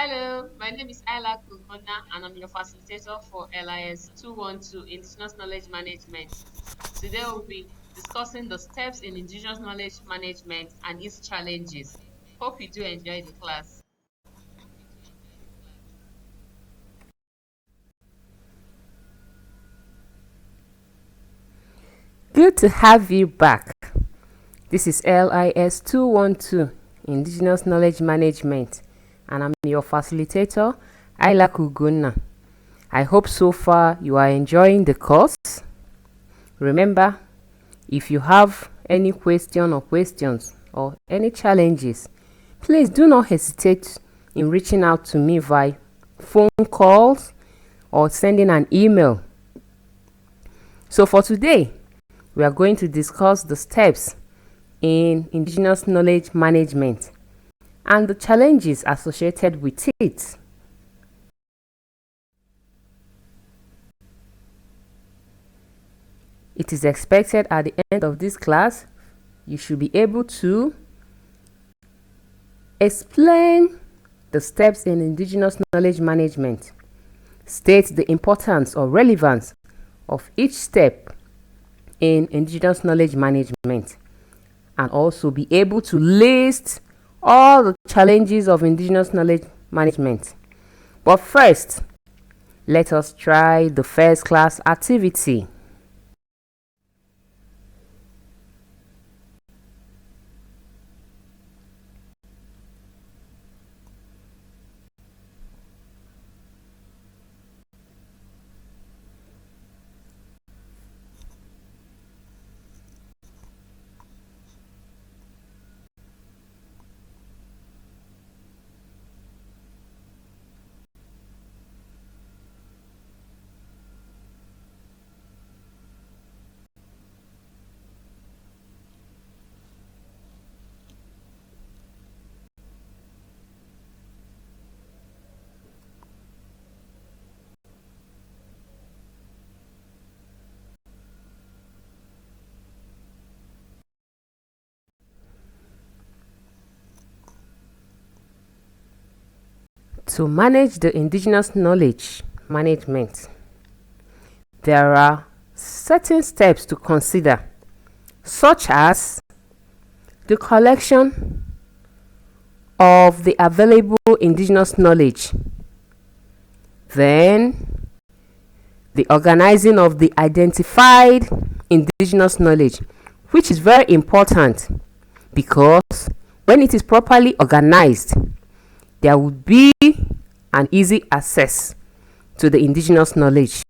Hello, my name is Ayla Kugona and I'm your facilitator for LIS 212 Indigenous Knowledge Management. Today we'll be discussing the steps in Indigenous Knowledge Management and its challenges. Hope you do enjoy the class. Good to have you back. This is LIS 212 Indigenous Knowledge Management, and I'm your facilitator, Ayla Kuguna. I hope so far you are enjoying the course. Remember, if you have any questions or any challenges, please do not hesitate in reaching out to me via phone calls or sending an email. So for today, we are going to discuss the steps in Indigenous knowledge management and the challenges associated with it. It is expected at the end of this class, you should be able to explain the steps in Indigenous knowledge management, state the importance or relevance of each step in Indigenous knowledge management, and also be able to list all the challenges of Indigenous knowledge management. But first, let us try the first class activity. To manage the Indigenous knowledge management, there are certain steps to consider, such as the collection of the available Indigenous knowledge, then the organizing of the identified Indigenous knowledge, which is very important because when it is properly organized, there would be an easy access to the Indigenous knowledge.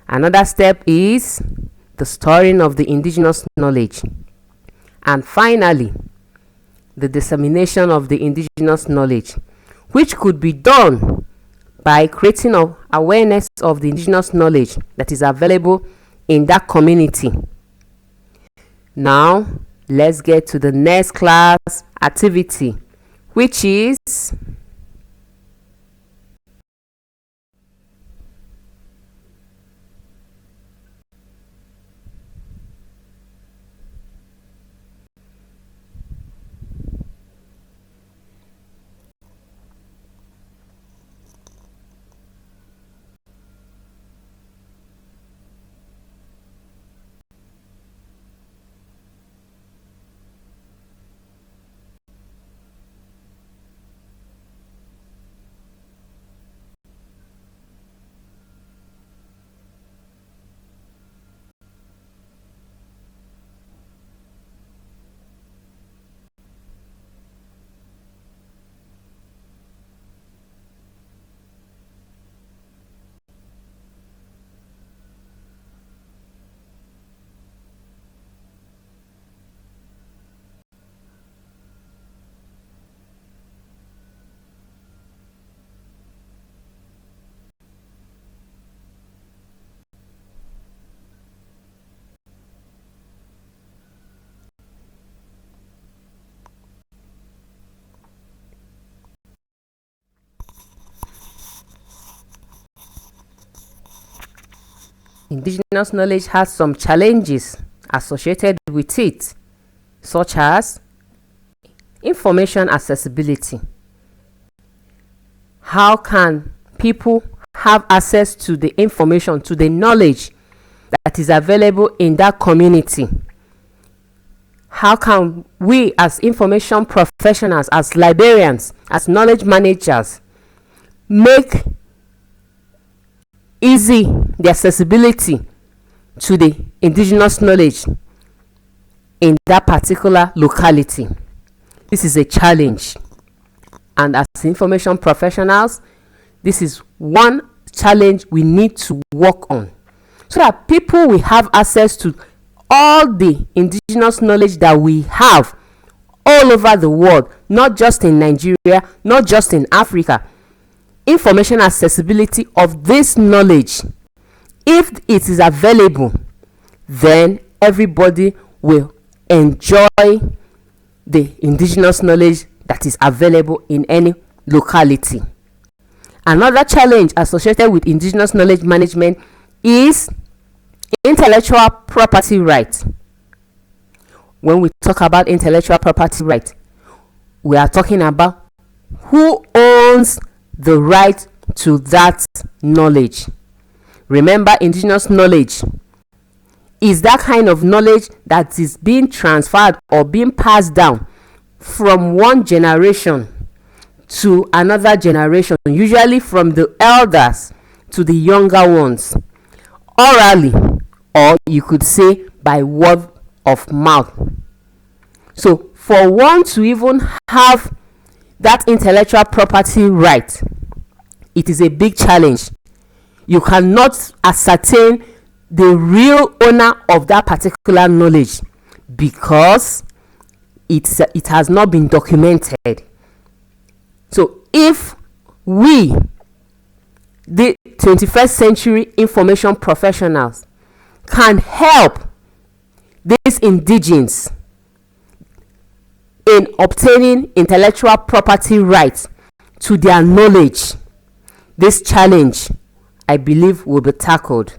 Another step is the storing of the Indigenous knowledge. And finally, the dissemination of the Indigenous knowledge, which could be done by creating awareness of the Indigenous knowledge that is available in that community. Now, let's get to the next class activity, which is Indigenous knowledge has some challenges associated with it, such as information accessibility. How can people have access to the information, to the knowledge that is available in that community? How can we as information professionals, as librarians, as knowledge managers, make easy the accessibility to the indigenous knowledge in that particular locality? This is a challenge, and as information professionals, this is one challenge we need to work on, so that people will have access to all the indigenous knowledge that we have all over the world, not just in Nigeria, not just in Africa. Information accessibility of this knowledge, if it is available, then everybody will enjoy the indigenous knowledge that is available in any locality. Another challenge associated with indigenous knowledge management is intellectual property rights. When we talk about intellectual property rights, we are talking about who owns the right to that knowledge. Remember, indigenous knowledge is that kind of knowledge that is being transferred or being passed down from one generation to another generation, usually from the elders to the younger ones, orally, or you could say by word of mouth. So for one to even have that intellectual property right, it is a big challenge. You cannot ascertain the real owner of that particular knowledge because it has not been documented. So if we, the 21st century information professionals, can help these indigenes in obtaining intellectual property rights to their knowledge, this challenge, I believe, will be tackled.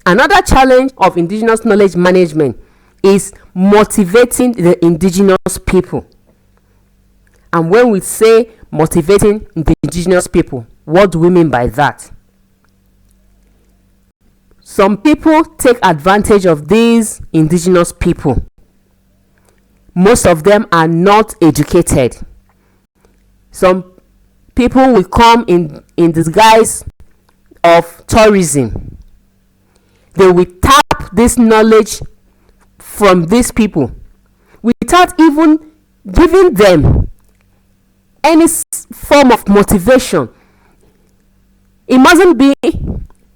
Another challenge of indigenous knowledge management is motivating the indigenous people. And when we say motivating the indigenous people, what do we mean by that? Some people take advantage of these indigenous people. Most of them are not educated. Some people will come in disguise of tourism. They will tap this knowledge from these people without even giving them any form of motivation. It mustn't be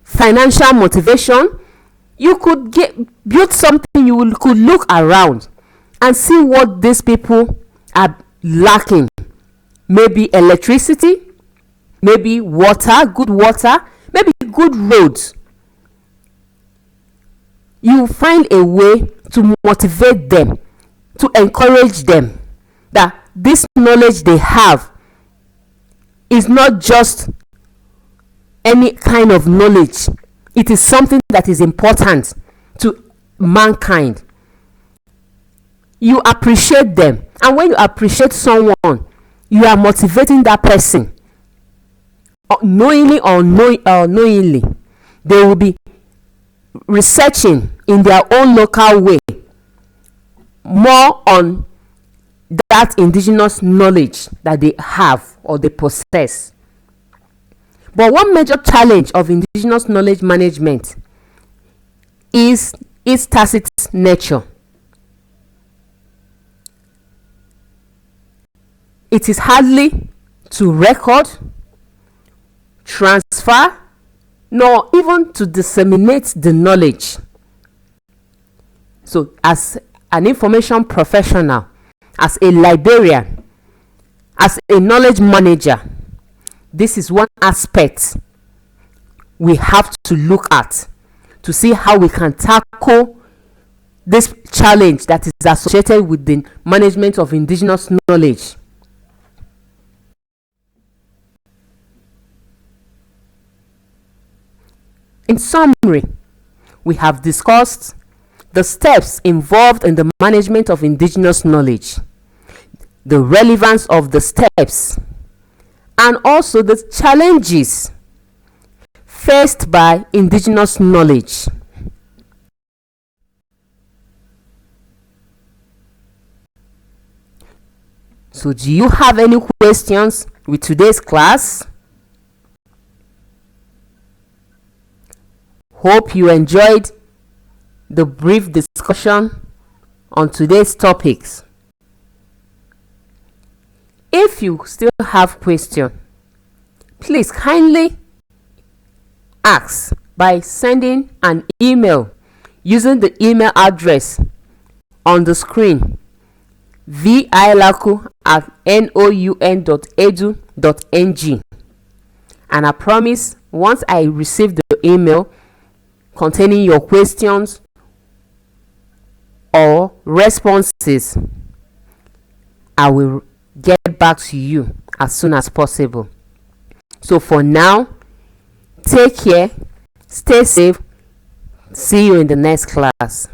financial motivation. You could build something. Could look around and see what these people are lacking. Maybe electricity, maybe water, good water, maybe good roads. You find a way to motivate them, to encourage them that this knowledge they have is not just any kind of knowledge. It is something that is important to mankind. You appreciate them, and when you appreciate someone, you are motivating that person. Knowingly or unknowingly, they will be researching in their own local way more on that indigenous knowledge that they have or they possess. But one major challenge of indigenous knowledge management is its tacit nature. It is hardly to record, transfer, nor even to disseminate the knowledge. So as an information professional, as a librarian, as a knowledge manager, this is one aspect we have to look at to see how we can tackle this challenge that is associated with the management of indigenous knowledge. In summary, we have discussed the steps involved in the management of indigenous knowledge, the relevance of the steps, and also the challenges faced by indigenous knowledge. So, do you have any questions with today's class? Hope you enjoyed the brief discussion on today's topics. If you still have questions, please kindly ask by sending an email using the email address on the screen vilaku@noun.edu.ng, and I promise once I receive the email containing your questions or responses, I will get back to you as soon as possible. So for now, take care, stay safe, see you in the next class.